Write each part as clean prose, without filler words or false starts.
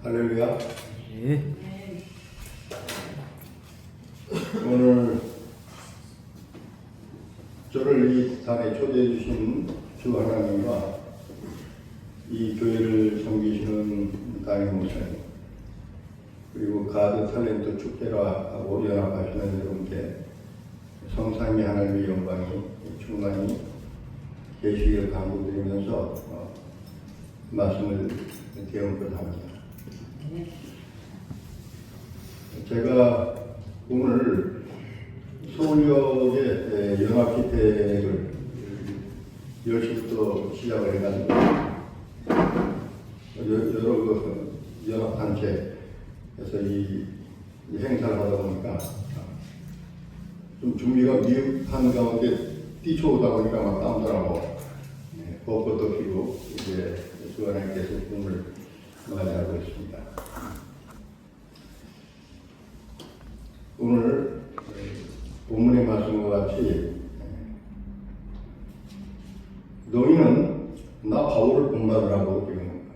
할렐루야. 예. 오늘 저를 이 단에 초대해 주신 주 하나님과 이 교회를 섬기시는 담임 목사님, 그리고 가드 탤런트 축제라고 연합하시는 여러분께 성삼위 하나님의 영광이 충만히 계시기를 간구드리면서 말씀을 대언을 합니다. 제가 오늘 서울역의 연합기택을 10시부터 시작을 해가지고 여러 그 연합단체에서 이 행사를 하다 보니까 좀 준비가 미흡한 가운데 뛰쳐오다 보니까 막 땀더라고 벚꽃도 피고 이제 주 하나님께서 꿈을 맞이하고 있습니다. 오늘 본문의 말씀과 같이 너희는 나 바울을 본받으라고 지금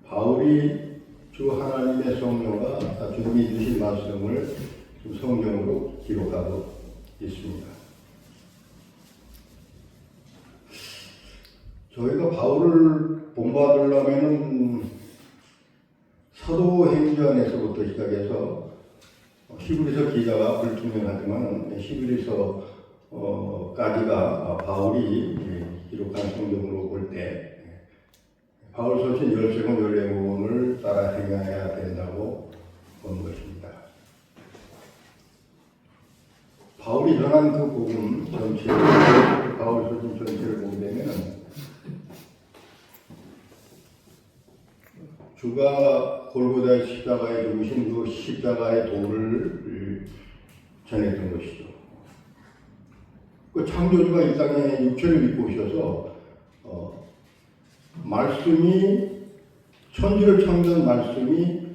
바울이 주 하나님의 성령과 주님이 주신 말씀을 지금 성경으로 기록하고 있습니다. 저희가 바울을 본받으려면은 사도행전에서부터 시작해서 히브리서 기자가 불투명하지만 히브리서까지가 바울이 기록한 성경으로 볼 때 바울서신 13권 14권을 따라 행해야 된다고 본 것입니다. 바울이 전한 그 복음 전체, 바울서신 전체를 보게 되면 주가 골고다의 십자가에 죽으신 그 십자가의 도를 전했던 것이죠. 그 창조주가 이 땅에 육체를 입고 오셔서 말씀이 천지를 창조한 말씀이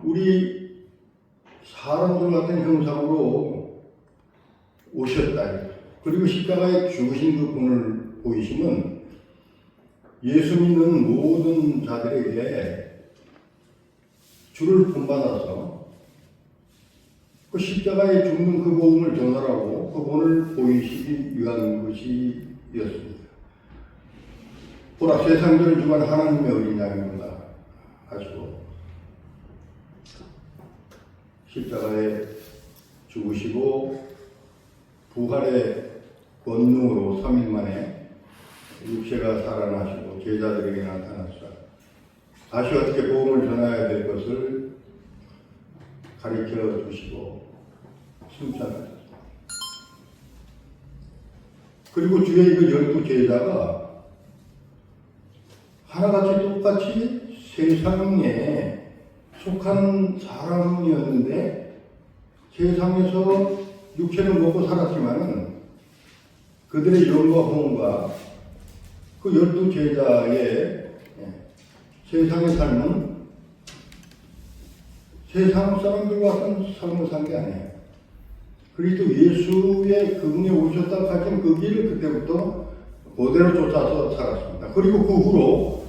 우리 사람들 같은 형상으로 오셨다. 그리고 십자가에 죽으신 그 분을 보이시면 예수 믿는 모든 자들에게 주를 본받아서 그 십자가에 죽는 그 복음을 전하라고 그 본을 보이시기 위한 것이었습니다. 보라, 세상들을 주관 하나님의 어린 양이구나 하시고 십자가에 죽으시고 부활의 권능으로 3일 만에 육체가 살아나시고 제자들에게 나타나서 다시 어떻게 복음을 전해야 될 것을 가르쳐 주시고 승천하셨습니다. 그리고 주의 그 12제자가 하나같이 똑같이 세상에 속한 사람이었는데 세상에서 육체를 먹고 살았지만은 그들의 영과 호응과 그 12제자의 세상의 삶은 세상 사람들과 같은 삶을 산 게 아니에요. 그리스도 예수의 그분이 오셨다 하신 그 길을 그때부터 그대로 쫓아서 살았습니다. 그리고 그 후로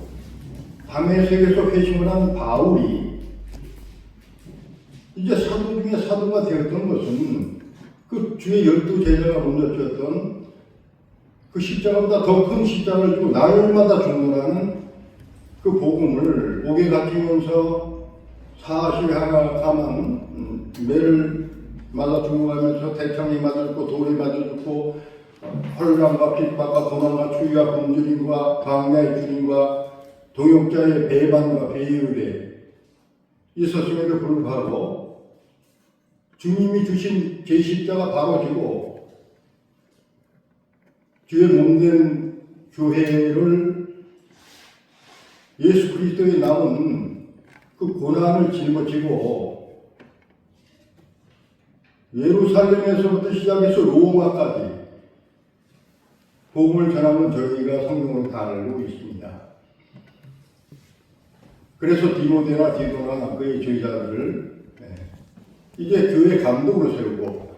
다메섹에서 회심을 한 바울이 이제 사도 중에 사도가 되었던 것은 그 주의 12제자가 먼저 쥐었던 그 십자가보다 더 큰 십자가를 지고 날마다 중문하는 그 복음을 목에 갇히면서 40일 가만 매를 맞아 죽어가면서 대창이 맞아 죽고 돌이 맞아 죽고 헐감과 핍박과 고난과 추위와 굶주림과 광야의 주님과 동역자의 배반과 배율에 있었음에도 불구하고 주님이 주신 제 십자가 바로 지고 주의 몸된 교회를 예수 그리스도의 남은 그 고난을 짊어지고 예루살렘에서부터 시작해서 로마까지 복음을 전하는 저희가 성경으로 다 알고 있습니다. 그래서 디모데나 디도나 그의 제자들을 이제 교회 감독으로 세우고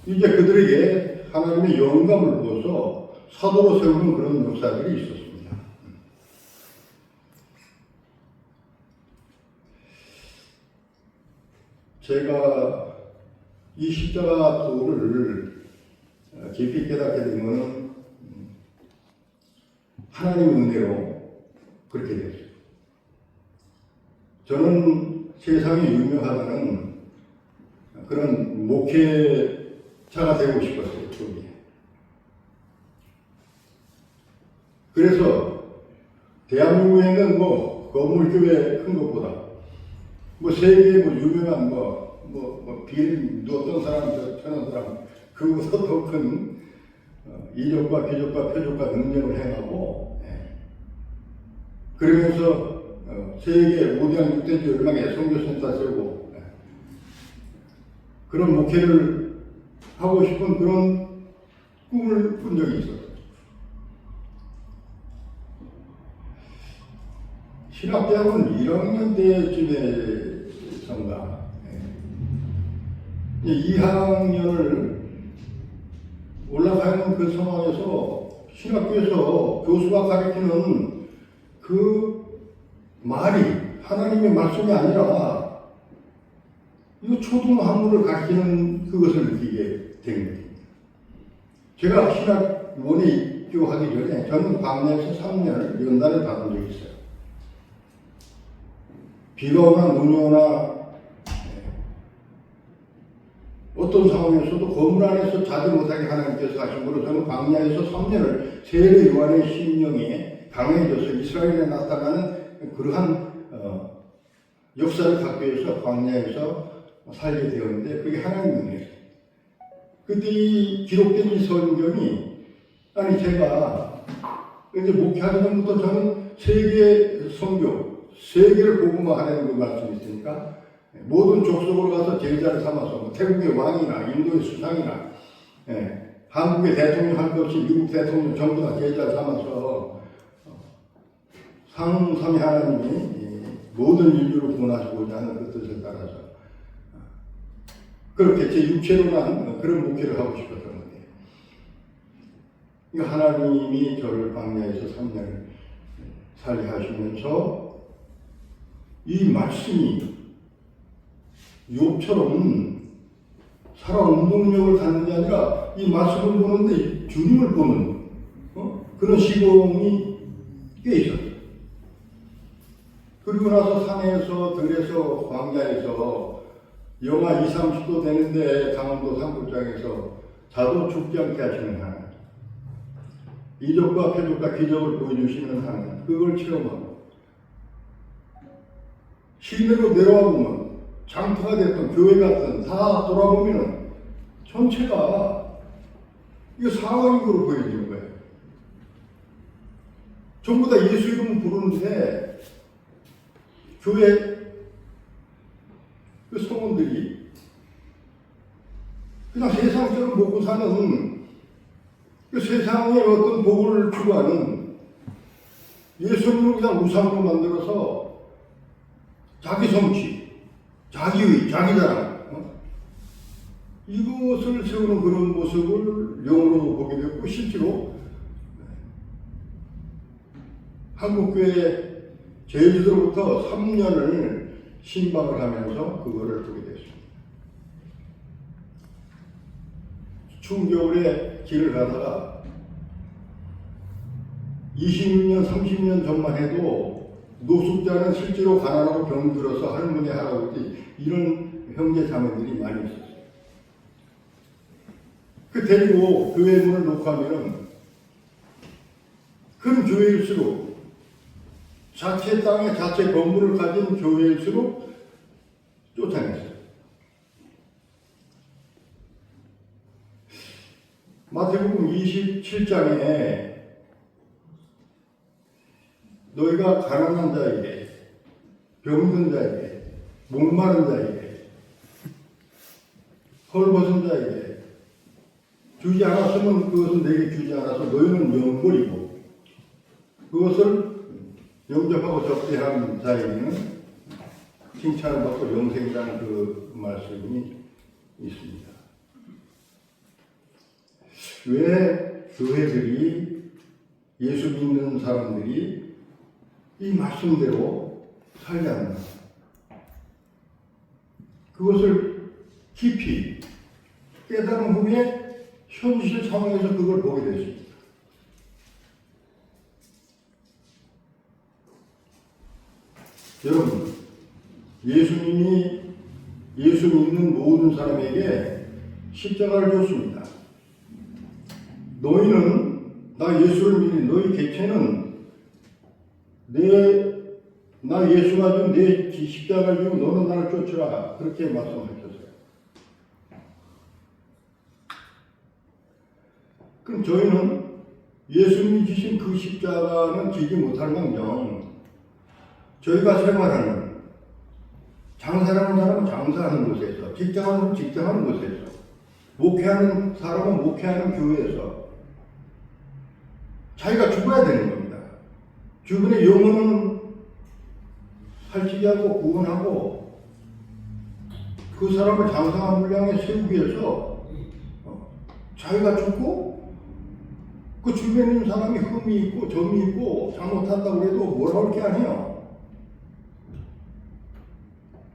이제 그들에게 하나님의 영감을 부어서 사도로 세우는 그런 역사들이 있었습니다. 제가 이 십자가 도를 깊이 깨닫게 된 것은 하나님의 은혜로 그렇게 됐어요. 저는 세상에 유명하다는 그런 목회자가 되고 싶었어요, 처음에. 그래서 대한민국에 있는 건물교회 큰 것보다 세계에 유명한 빌 어떤 사람 저런 사람 그보다 더 큰 이적과 기적과 표적과 능력을 행하고 그러면서 세계 5대 6대 열망의 선교센터 세우고 그런 목회를 하고 싶은 그런 꿈을 꾼 적이 있었어요. 신학대학은 1학년 때쯤에선가 2학년을 올라가는 그 상황에서 신학교에서 교수가 가르치는 그 말이 하나님의 말씀이 아니라 이 초등 학문을 가르치는 그것을 느끼게 된 거예요. 제가 신학원에 입교하기 전에 저는 광야에서 3년을 연단을 받은 적이 있어요. 비가 오나 눈이 오나 어떤 상황에서도 건물 안에서 자지 못하게 하나님께서 하신 거로 저는 광야에서 3년을 세례 요한의 심령에 강해져서 이스라엘에 나타나는 그러한 역사를 갖기 위해서 광야에서 살게 되었는데 그게 하나님의 은혜였어요. 그때 이 기록된 이 성경이 제가 이제 목회하기 전부터 저는 세계 선교, 세계를 복음화하는 그 말씀이 있으니까 모든 족속으로 가서 제자를 삼아서 태국의 왕이나 인도의 수상이나 한국의 대통령 할 것 없이 미국 대통령 전부 다 제자를 삼아서 상삼위 하나님이 모든 인류를 구원하시고자 하는 그 뜻을 따라서 그렇게 제 육체로 난 그런 목회를 하고 싶었던 건데 하나님이 저를 광야에서 3년을 살게 하시면서 이 말씀이 욥처럼 살아온 능력을 갖는 게 아니라 이 말씀을 보는데 주님을 보는 그런 시공이 꽤 있었어요. 그리고 나서 산에서 들에서 광야에서 영하 20, 30도 되는데 강원도 산골장에서 자도 죽지 않게 하시는 하나님, 이적과 표적과 기적을 보여주시는 하나님, 그걸 체험하고 시내로 내려와 보면 장터가 됐든 교회 같든 다 돌아보면은 전체가 이거 상황으로 보여지는 거예요. 전부 다 예수 이름 부르는데 교회 그 성원들이 그냥 세상처럼 먹고 사는 그 세상에 어떤 복을 추구하는 예수님을 그냥 우상으로 만들어서 자기 성취, 자기의, 자기 자랑 이것을 세우는 그런 모습을 영으로 보게 됐고 실제로 한국교회 제주도로부터 3년을 신방을 하면서 그거를 보게 됐습니다. 추운 겨울에 길을 가다가 20년, 30년 전만 해도 노숙자는 실제로 가난하고 병들어서 할머니, 할아버지 이런 형제 자매들이 많이 있었어요. 그 데리고 교회 문을 놓고 하면은 큰 교회일수록 자체 땅에 자체 건물을 가진 교회일수록 쫓아냈어요. 마태복음 27장에 너희가 가난한 자에게, 병든 자에게, 목마른 자에게, 헐벗은 자에게 주지 않았으면 그것은 내게 주지 않아서 너희는 영벌이고 그것을 영접하고 접대한 자에게는 칭찬을 받고 영생이라는 그 말씀이 있습니다. 왜 교회들이, 예수 믿는 사람들이 이 말씀대로 살지 않나. 그것을 깊이 깨달은 후에 현실 상황에서 그걸 보게 됐습니다. 여러분, 예수님이 예수 믿는 모든 사람에게 십자가를 줬습니다. 너희는 나 예수를 믿는 너희 객체는 나 예수가 준 내 십자가를 주고 너는 나를 쫓으라. 그렇게 말씀하셨어요. 그럼 저희는 예수님이 주신 그 십자가는 지지 못할 망정 저희가 생활하는 장사하는 사람은 장사하는 곳에서, 직장하는 사람은 직장하는 곳에서, 목회하는 사람은 목회하는 교회에서 자기가 죽어야 되는 겁니다. 주변의 영혼은 살찌게 하고 구원하고 그 사람을 장사한 분량에 세우기 위해서 자기가 죽고 그 주변에 있는 사람이 흠이 있고 점이 있고 잘못한다고 해도 뭐라고 할 게 아니에요.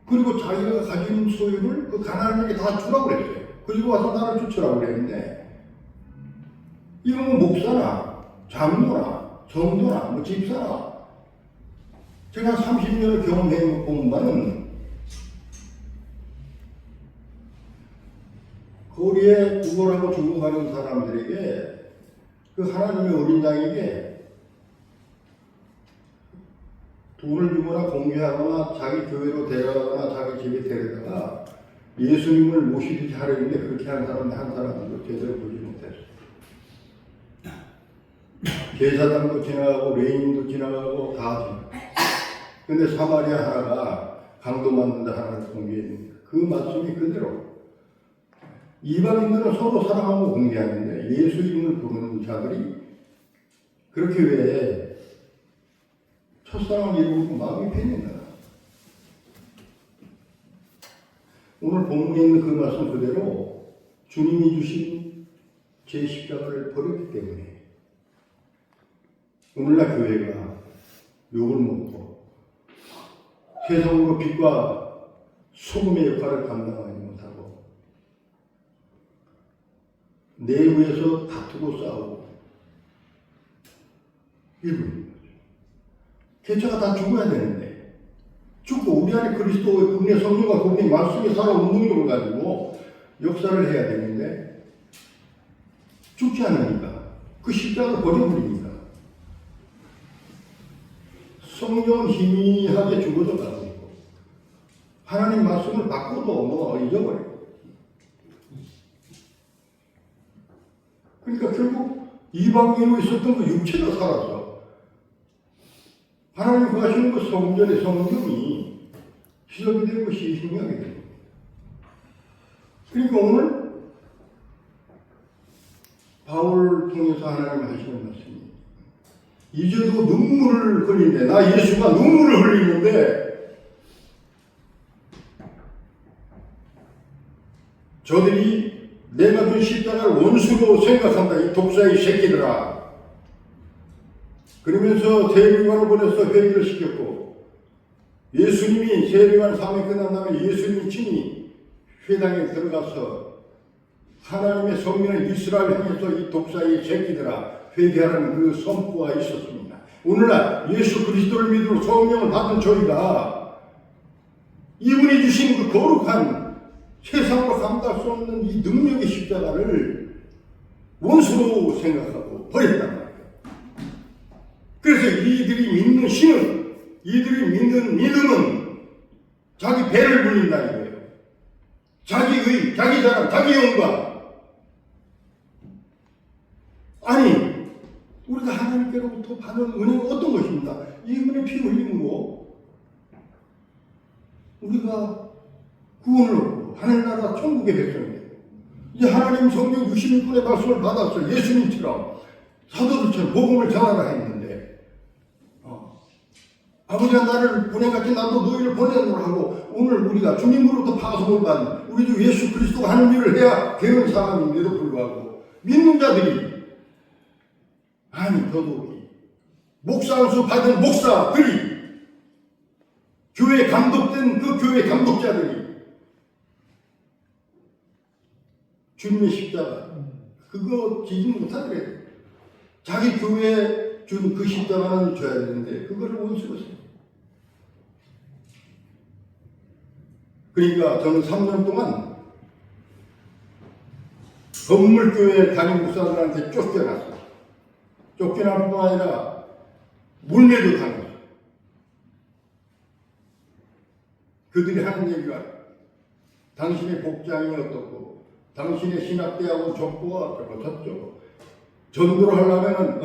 그리고 자기가 가진 소유를 그 가난한에게 다 주라고 그랬어요. 그리고 와서 나를 쫓으라고 그랬는데, 이런 목사나 장로나 정도나 뭐 집사나 제가 30년을 경험해 본 바는 거리에 구걸하고 죽어가는 사람들에게 그 하나님의 어린 양에게 돈을 주거나 공개하거나 자기 교회로 데려가거나 자기 집에 데려다가 예수님을 모시듯이 하려는데 그렇게 하는 사람도 한 사람도 제대로 보지 못했어요. 제사장도 지나가고 레인도 지나가고 다 지나가고. 근데 사마리아 하나가 강도 만든다 하나를 공개했습니다. 그 말씀이 그대로 이방인들은 서로 사랑하고 공개하는데 예수님을 부르는 자들이 그렇게 왜 첫사랑을 이루고 마음이 편했나. 오늘 본문에 있는 그 말씀 그대로 주님이 주신 제 십자가를 버렸기 때문에 오늘날 교회가 욕을 먹고 세상으로 빛과 소금의 역할을 감당하지 못하고 내부에서 다투고 싸우고 이분인 거죠. 개체가 다 죽어야 되는데 죽고 우리 안에 그리스도의 국내 성령과 국내 말씀이 살아온 능력을 가지고 역사를 해야 되는데 죽지 않으니까 그 십자가를 버려버립니다. 성령은 희미하게 죽어져 가고 있고 하나님 말씀을 바꿔도 뭐 잊어버리고 그러니까 결국 이방인으로 있었던 그 육체가 살아서 하나님 구하시는 그 성전의 성경이 희석이 되고 희생하게 됩니다. 그러니까 오늘 바울을 통해서 하나님 하시는 말씀이 이제도 눈물을 흘리는데 나 예수가 눈물을 흘리는데 저들이 내가 준 십자가를 원수로 생각한다 이 독사의 새끼들아. 그러면서 세례요한을 보내서 회개를 시켰고 예수님이 세례요한 사명이 끝난 다음에 예수님이 친히 회당에 들어가서 하나님의 성민을 이스라엘 향해서 이 독사의 새끼들아 회개하라는 그 선포가 있었습니다. 오늘날 예수 그리스도를 믿음으로 성령을 받은 저희가 이분이 주신 그 거룩한 세상으로 감당할 수 없는 이 능력의 십자가를 원수로 생각하고 버렸단 말이에요. 그래서 이들이 믿는 신은, 이들이 믿는 믿음은 자기 배를 불린다 이거예요. 자기 의, 자기 자랑, 자기 영광. 아니 우리가 하나님께로부터 받는 은혜가 어떤 것입니까? 이분의 피 흘림으로 우리가 구원을 얻고 하늘나라 천국의 백성이 되고 이제 하나님 성령 66분의 말씀을 받았어. 예수님처럼 사도들처럼 복음을 전하라 했는데 아버지가 나를 보내같이 나도 너희를 보내노라 하고 오늘 우리가 주님으로부터 파송을 받은 우리 주 예수 그리스도가 하는 일을 해야 되는 사람인데도 불구하고 믿는 자들이 아니 더더욱이 목사 안수 받은 목사들이 교회 감독된 그 교회 감독자들이 주님의 십자가 그거 지지 못하더래. 자기 교회에 준 그 십자가는 줘야 되는데 그거를 못 쓰었어요. 그러니까 저는 3년 동안 건물교회 담임 목사들한테 쫓겨났어요. 쫓겨날 뿐만 아니라 물매도 당했어요. 그들이 하는 얘기가 당신의 복장이 어떻고 당신의 신학대학원 족보가 어쩌고 저쩌고 전도를 하려면은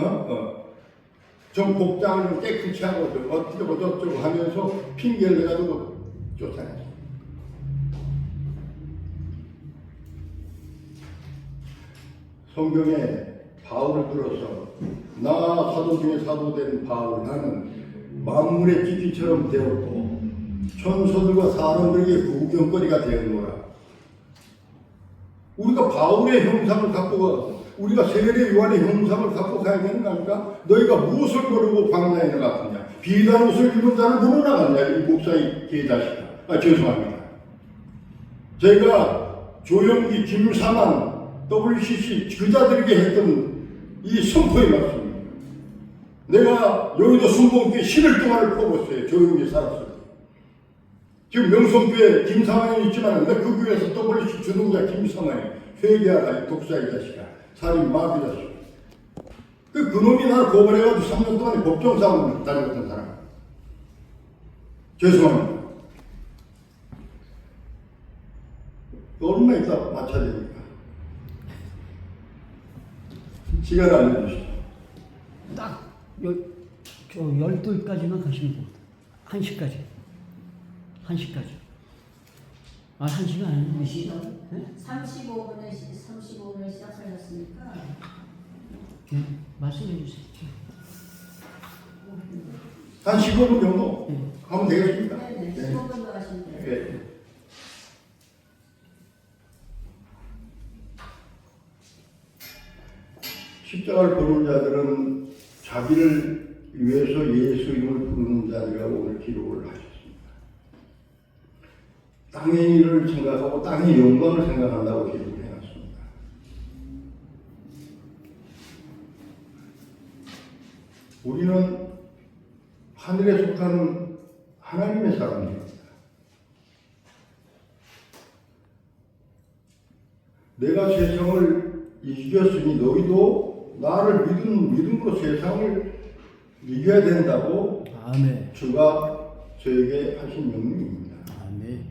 좀 복장을 좀 깨끗이 하고 어쩌고 저쩌고 하면서 핑계를 내가지고 쫓아냈어요. 성경에 바울을 들어서 나 사도 중에 사도된 바울 나는 만물의 찌끼처럼 되었고 천사들과 사람들에게 구경거리가 되었노라. 우리가 바울의 형상을 갖고 가 우리가 세례 요한의 형상을 갖고 가야 되는 거 아닙니까? 너희가 무엇을 모르고 광야에 나갔느냐? 비단 옷을 입은 자를 보러 나갔냐? 이 목사의 개자식아. 죄송합니다. 제가 조영기, 김사만, WCC 그자들에게 했던 이 선포의 말씀입니다. 내가 여의도 순복교회 10일 동안을 퍼붓어요. 조영기 살았어요. 지금 명성교회 김사만이 있지만 그 교회에서 WCC 주동자 김사만이 회개하라 이 독사의 자식아. 살인 마귀 자식. 그놈이 나를 고발해가지고 3년 동안에 법정싸움을 다녔던 사람. 죄송합니다. 얼마 있다 맞춰야 됩니까? 시간 알려주시죠. 딱 12까지만 가시면 됩니다. 1시까지. 1시까지. 아, 1시가 아니에요. 35분에 시작하셨으니까. 네, 말씀해 주세요. 한 15분 정도 하면 되겠습니다. 네네, 15분 더 하시면 돼요. 네. 십자가를 보는 자들은 자기를 위해서 예수 이름을 부르는 자들이라고 오늘 기록을 하셨습니다. 땅의 일을 생각하고 땅의 영광을 생각한다고 기록을 해놨습니다. 우리는 하늘에 속한 하나님의 사람입니다. 내가 세상을 이겼으니 너희도 나를 믿음으로 세상을 이겨야 된다고 아멘. 주가 저에게 하신 명령입니다. 아멘.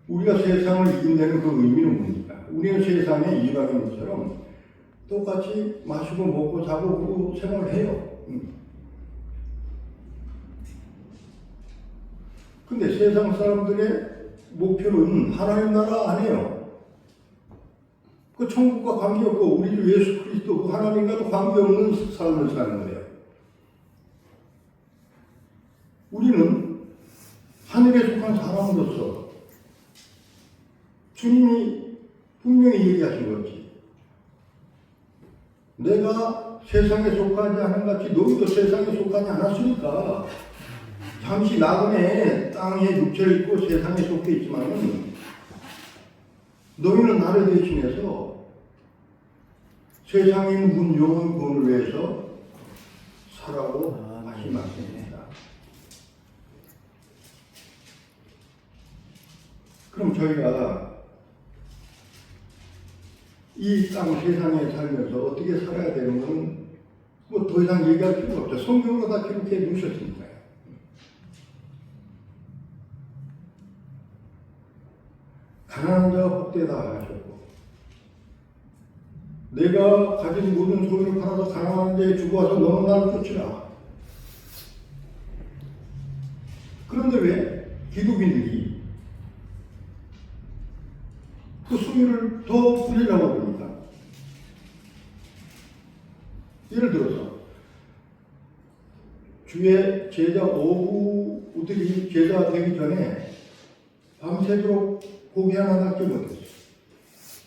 우리가 세상을 이긴다는 그 의미는 뭡니까? 우리는 세상의 이방인처럼 똑같이 마시고 먹고 자고 그러고 생활을 해요. 근데 세상 사람들의 목표는 하나님 나라 아니에요. 그 천국과 관계없고 우리 주 예수 그리스도 그 하나님과도 관계없는 삶을 사는 거예요. 우리는 하늘에 속한 사람으로서 주님이 분명히 얘기하신 거지. 내가 세상에 속하지 않은 같이 너희도 세상에 속하지 않았으니까 잠시 나그네 땅에 육체를 입고 세상에 속해 있지만은 너희는 나를 대신해서 세상에 있는 문종의 구원을 위해서 살아고 하신 말씀입니다. 그럼 저희가 이 땅 세상에 살면서 어떻게 살아야 되는 건 뭐 더 이상 얘기할 필요가 없죠. 성경으로 다 기록해 놓으셨으니까요. 가난한 자가 복되다 하셨고 내가 가진 모든 소유를 팔아서 가난한 자에 주고 와서 너는 나를 쫓으라. 그런데 왜 기독인들이 그 소유를 더 뿌리라고 합니다. 예를 들어서 주의 제자 어부들이 제자 되기 전에 밤새도록 고기 하나 낚지 못했어요.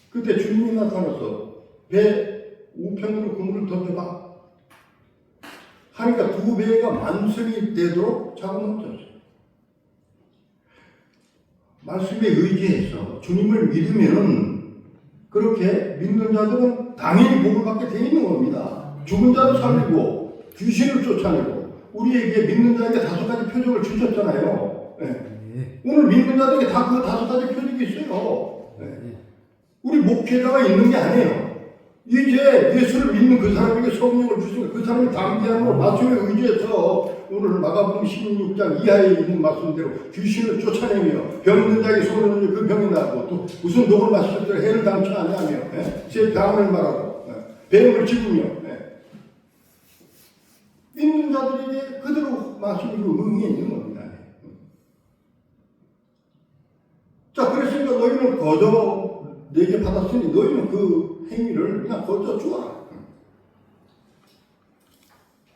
그때 주님이 나타나서 배 우편으로 그물을 던져봐. 하니까 2배가 만성이 되도록 잡아놓았어요. 말씀에 의지해서 주님을 믿으면 그렇게 믿는 자들은 당연히 복을 받게 되어 있는 겁니다. 죽은 자를 살리고 귀신을 쫓아내고 우리에게 믿는 자에게 5가지 표적을 주셨잖아요. 네. 오늘 믿는 자들에게 다 그 5가지 표적이 있어요. 네. 우리 목회자가 있는 게 아니에요. 이제 예수를 믿는 그 사람에게 성령을 주시고 그 사람이 담대함으로 말씀에 의지해서 오늘 마가복음 16장 이하에 있는 말씀대로 귀신을 쫓아내며 병 있는 자에게 손을 얹어 그 병이 나고 또 무슨 독을 마시더라 해를 당치 아니하며 제 병을 말하고 배임을 집으며 믿는 자들에게 그대로 말씀이 응해 있는 겁니다. 자, 그랬으니까 너희는 거저 내게 받았으니 너희는 그 행위를 그냥 거저 주어라.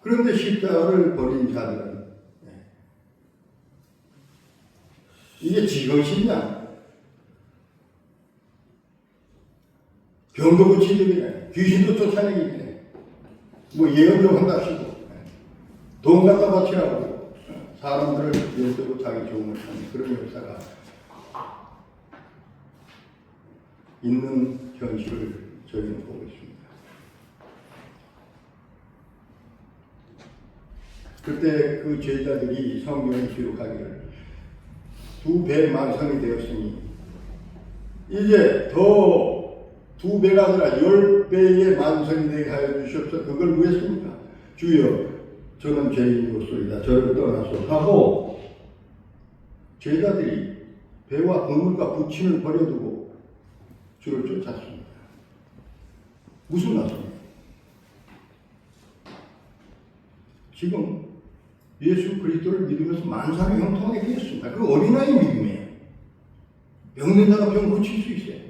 그런데 십자가를 버린 자들은 이게 지것이냐? 병도 고치기네, 귀신도 쫓아내기네, 뭐 예언 좀 한답시고 돈 갖다 바치라고 사람들을 열대고 자기 좋음을 하는 그런 역사가 있는 현실을 저희는 보고 있습니다. 그때 그 제자들이 성경에 기록하기를 2배 만성이 되었으니 이제 더 2배가 아니라 10배의 만성이 되게 하여 주시옵소서. 그걸 왜 했습니까? 주여 저는 죄인이로소이다. 저를 떠나서 하고 제자들이 배와 그물과 부침을 버려두고 주를 쫓았습니다. 무슨 말씀이에요? 지금 예수 그리스도를 믿으면서 만사를 형통하게 되었습니다. 그 어린아이 믿음이에요. 병든 자가 병 고칠 수 있어요.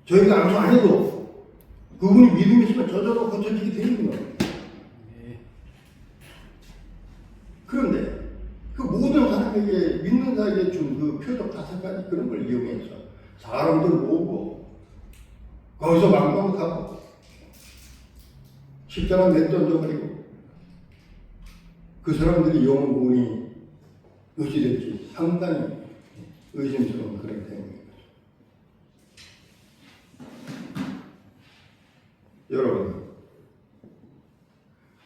저희가 암수 안 해도 그분이 믿음이 있으면 저절로 고쳐지게 되는 거예요. 그런데 그 모든 사람에게 믿는 자에게 준 그 표적 5가지 그런 걸 이용해서 사람들 모으고 거기서 망망하고 십자가 내던져버리고 그 사람들이 영혼이 어찌될지 상당히 의심스러운 그런 대목입니다. 여러분,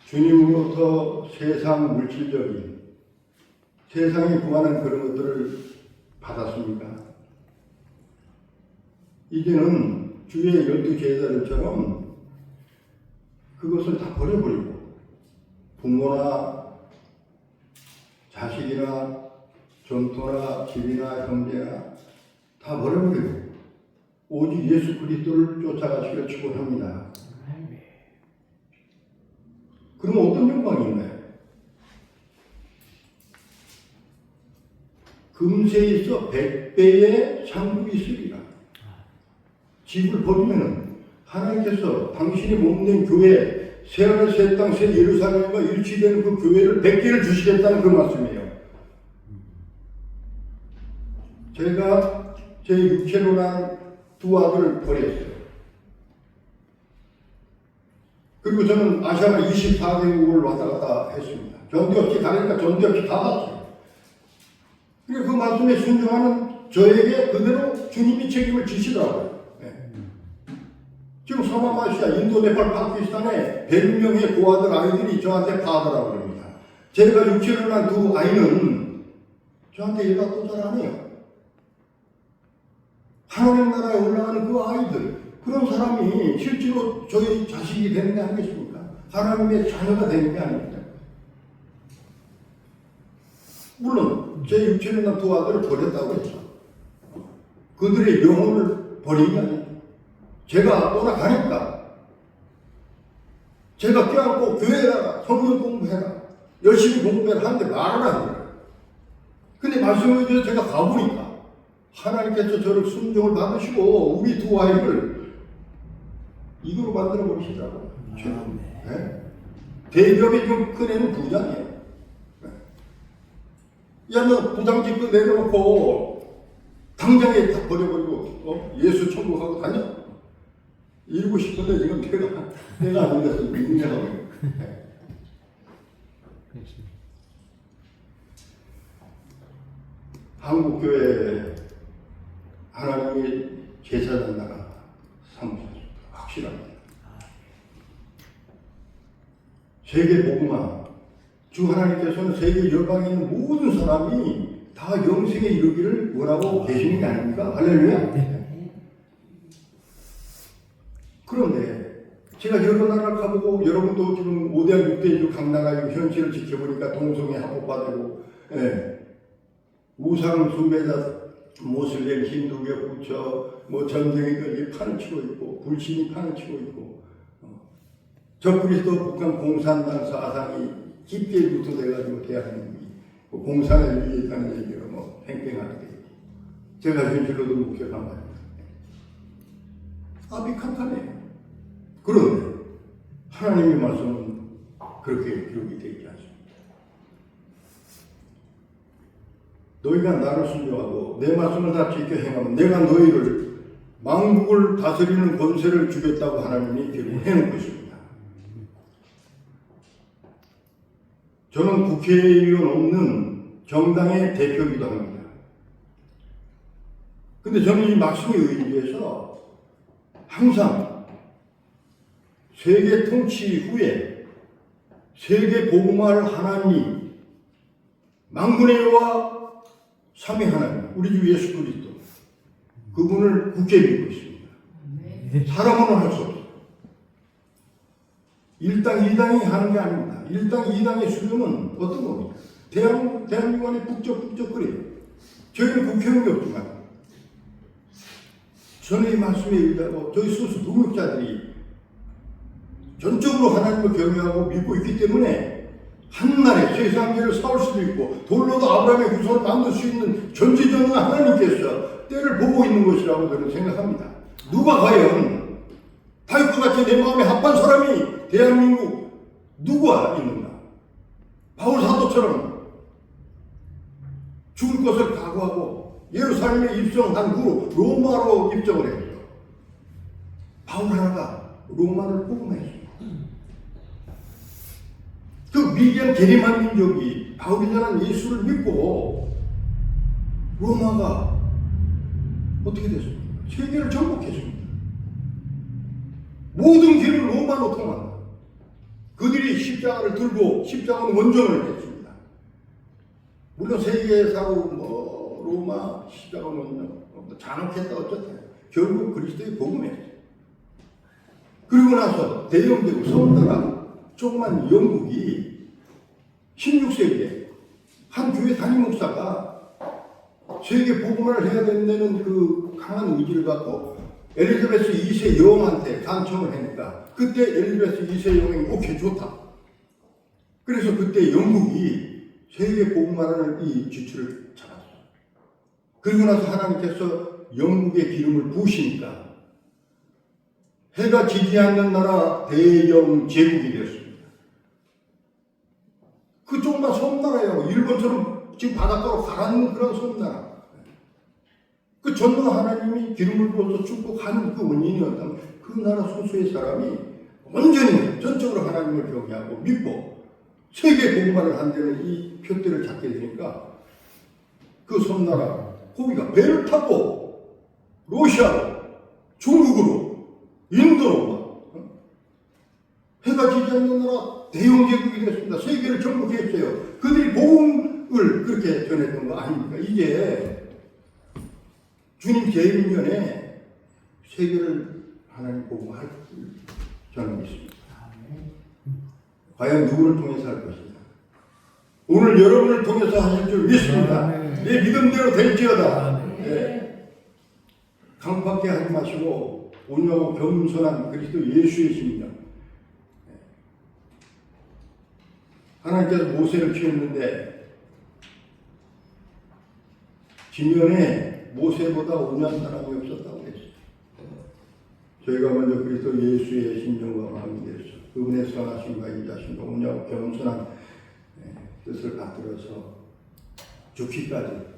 주님으로부터 세상 물질적인 세상이 구하는 그런 것들을 받았습니까? 이제는 주의 12제자들처럼 그것을 다 버려버리고 부모나 자식이나 전토나 집이나 형제나 다 버려버리고 오직 예수 그리스도를 쫓아가시기를 축원합니다. 그럼 어떤 영광이 있나요? 금세에 있어 100배의 상급이 있으리라. 집을 버리면은 하나님께서 당신이 몸된 교회 새하늘 새 땅 새 예루살렘과 일치되는 그 교회를 100개를 주시겠다는 그 말씀이에요. 제가 제 육체로 난 2 아들을 버렸어요. 그리고 저는 아시아나 24개국을 왔다 갔다 했습니다. 전대 없이 가니까 전대 없이 다 갔어요. 그러니까 그 말씀에 순종하는 저에게 그대로 주님이 책임을 지시더라고요. 지금 서남아시아, 인도, 네팔, 파키스탄에 100명의 고아들 아이들이 저한테 파하더라고 그럽니다. 제가 육체를 난 2 아이는 저한테 일각도 잘 안 해요. 하나님 나라에 올라가는 그 아이들, 그런 사람이 실제로 저희 자식이 되는 게 아니겠습니까? 하나님의 자녀가 되는 게 아닙니까? 물론 제 육체를 난 2 아들을 버렸다고 했죠. 그들의 영혼을 버린 게 아니에요. 제가 떠나가니까 제가 껴안고 교회에다가 성경 공부해라, 열심히 공부해라 하는데 말을 안 해요. 근데 말씀을 드려서 제가 가보니까 하나님께서 저를 순종을 받으시고 우리 2 아이를 이거로 만들어 버리시더라고요. 네? 대기업의 좀 큰 애는 부장이에요. 네. 야, 너 부장 짓고 내려놓고 당장에 다 버려버리고 예수 천국하고 다녀? 이루고 싶은데 지금 때가 안 돼서 민망하고 있어요. 그렇습니다. 한국교회 하나님이 제사장 나라 삼으셨습니다. 확실합니다. 세계 복음화 주 하나님께서는 세계 열방에 있는 모든 사람이 다 영생에 이르기를 원하고 계시는 게 아닙니까? 할렐루야. 그런데 제가 여러 나라를 가보고 여러분도 지금 5대 6대 각 나라의 현실을 지켜보니까 동성애 합법화되고 우상 숭배자 모슬렘, 힌두교, 부처 뭐 전쟁이 판을 치고 있고 불신이 판을 치고 있고 적그리스도 북한 공산당 사상이 깊게 루트돼가지고 대한민국이 공산을 위했다는 얘기로 뭐 팽팽하게 되고 제가 현실로도 목격한 말입니다. 아비칸칸해요. 그런데 하나님의 말씀은 그렇게 기록이 되지 않습니다. 너희가 나를 순종하고 내 말씀을 다 지켜 행하면 내가 너희를 만국을 다스리는 권세를 주겠다고 하나님이 결국 해놓고 있습니다. 저는 국회의원 없는 정당의 대표이기도 합니다. 근데 저는 이 말씀에 의지해서 항상 세계 통치 후에 세계 복음화를 하나님 만군의 여호와 삼위 하나님 우리 주 예수 그리스도 그분을 굳게 믿고 있습니다. 사람으로는 할 수 없어요. 1당 2당이 하는 게 아닙니다. 1당 2당의 수령은 어떤 겁니까? 대한민국 안에 북적북적거려요. 저희는 국회의원이 없지만 저는 이 말씀에 의지하고 저희 소수 동역자들이 전적으로 하나님을 경외하고 믿고 있기 때문에 한날에 세상계를 사올 수도 있고 돌로도 아브라함의 후손을 만들 수 있는 전지전능한 하나님께서 때를 보고 있는 것이라고 저는 생각합니다. 누가 과연 다윗과 같이 내 마음에 합한 사람이 대한민국 누가 있는가? 바울 사도처럼 죽을 것을 각오하고 예루살렘에 입성한 후 로마로 입성을 했죠. 바울 하나가 로마를 복음했습니다. 그 위대한 게리만 민족이 바울이라는 예수를 믿고 로마가 어떻게 됐습니까? 세계를 정복했습니다. 모든 길을 로마로 통한다. 그들이 십자가를 들고 십자가는 원정을 했습니다. 물론 세계사로 뭐 로마 십자가 원정 잔혹했다 어쩌다 결국 그리스도의 복음이었어요. 그리고 나서 대영되고 서울나라 조그만 영국이 16세기에 한 교회 담임 목사가 세계 복음화를 해야 된다는 그 강한 의지를 갖고 엘리자베스 2세 여왕한테 간청을 하니까 그때 엘리자베스 2세 여왕이 오케이 좋다. 그래서 그때 영국이 세계 복음화를 이 지출을 잡았어요. 그리고 나서 하나님께서 영국의 기름을 부으시니까 해가 지지 않는 나라 대영 제국이 되었습니다. 그 조그만 섬나라예요. 일본처럼 지금 바닷가로 가라앉는 그런 섬나라. 그 전능한 하나님이 기름을 부어서 축복하는 그 원인이었다면 그 나라 소수의 사람이 완전히 전적으로 하나님을 경외하고 믿고 세계 복음화를 한다는 이 표대를 잡게 되니까 그 섬나라 거기가 배를 타고 러시아로 중국으로 인도로 해가 지지 않는 나라 대영 제국이 됐습니다. 세계를 정복했어요. 그들이 복음을 그렇게 전했던 거 아닙니까? 이제 주님 재림전에 세계를 하나님 복음할 저는 믿습니다. 과연 누구를 통해서 할 것이냐? 오늘 여러분을 통해서 하실 줄 믿습니다. 내 믿음대로 될지어다. 네. 강박해 하지 마시고 온유하고 겸손한 그리스도 예수의 심령. 하나님께서 모세를 키웠는데 지면에 모세보다 온유한 사람이 없었다고 했어요. 저희가 먼저 그리스도 예수의 심정과 마음이 되어서 그분의 선하심과 인자심과 온유하고 겸손한 뜻을 받들어서 죽기까지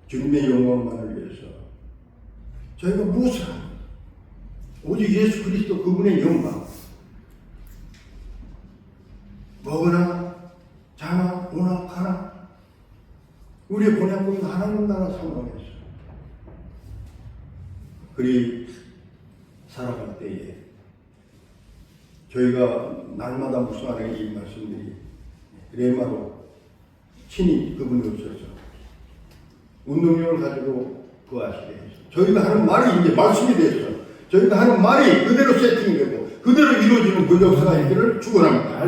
주님의 영광만을 위해서 저희가 무엇을 합니까? 오직 예수 그리스도 그분의 영광. 먹으나 자나 오나 가나 우리의 본향국은 하나님 나라 사모하겠어. 그리 살아갈 때에 저희가 날마다 묵상하는 이 말씀들이 레마로 친히 그분이 오셔서 운동력을 가지고 구하시게 해서 저희가 하는 말이 이제 말씀이 돼서 저희가 하는 말이 그대로 세팅이 되고 그대로 이루어지는 그 역사가 있기를 축원합니다.